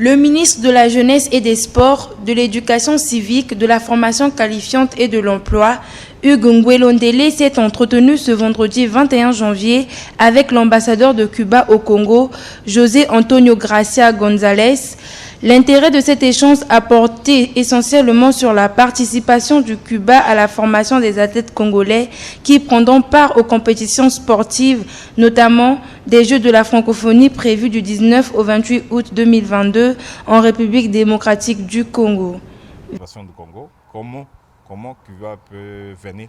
Le ministre de la Jeunesse et des Sports, de l'Éducation civique, de la formation qualifiante et de l'emploi, Hugues Nguelondele, s'est entretenu ce vendredi 21 janvier avec l'ambassadeur de Cuba au Congo, José Antonio Gracia González. L'intérêt de cet échange a porté essentiellement sur la participation du Cuba à la formation des athlètes congolais qui prendront part aux compétitions sportives, notamment des Jeux de la francophonie prévus du 19 au 28 août 2022 en République démocratique du Congo. Comment Cuba peut venir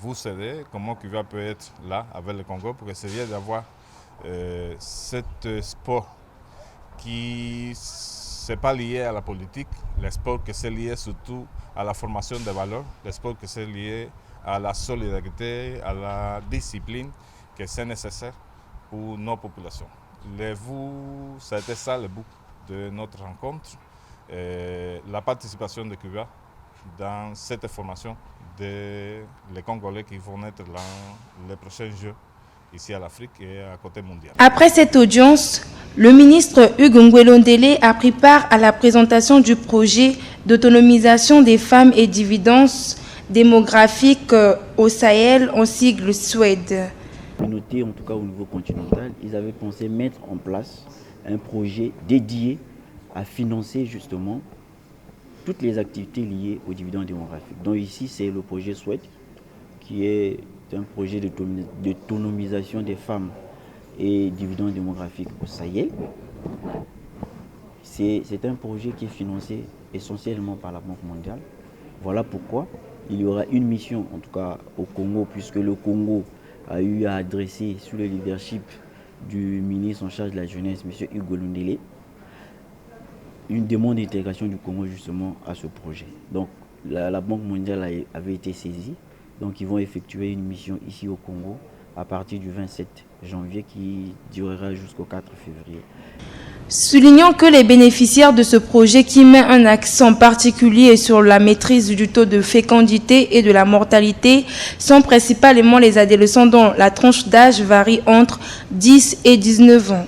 vous aider, comment Cuba peut être là avec le Congo pour essayer d'avoir cet sport qui n'est pas lié à la politique, le sport qui est lié surtout à la formation des valeurs, le sport qui est lié à la solidarité, à la discipline, que c'est nécessaire pour nos populations. C'était ça le but de notre rencontre, la participation de Cuba dans cette formation des Congolais qui vont être dans les prochains Jeux ici à l'Afrique et à côté mondial. Après cette audience, le ministre Hugues Nguelondele a pris part à la présentation du projet d'autonomisation des femmes et dividendes démographiques au Sahel, en sigle SWED. Noté, en tout cas au niveau continental, ils avaient pensé mettre en place un projet dédié à financer justement toutes les activités liées aux dividendes démographiques. Donc ici, c'est le projet SWED, qui est un projet d'autonomisation des femmes et dividendes démographiques au Sahel. C'est un projet qui est financé essentiellement par la Banque mondiale. Voilà pourquoi il y aura une mission, en tout cas au Congo, puisque le Congo a eu à adresser sous le leadership du ministre en charge de la jeunesse, M. Hugues Nguelondele, une demande d'intégration du Congo justement à ce projet. Donc la Banque mondiale avait été saisie, donc ils vont effectuer une mission ici au Congo à partir du 27 janvier qui durera jusqu'au 4 février. Soulignons que les bénéficiaires de ce projet qui met un accent particulier sur la maîtrise du taux de fécondité et de la mortalité sont principalement les adolescents dont la tranche d'âge varie entre 10 et 19 ans.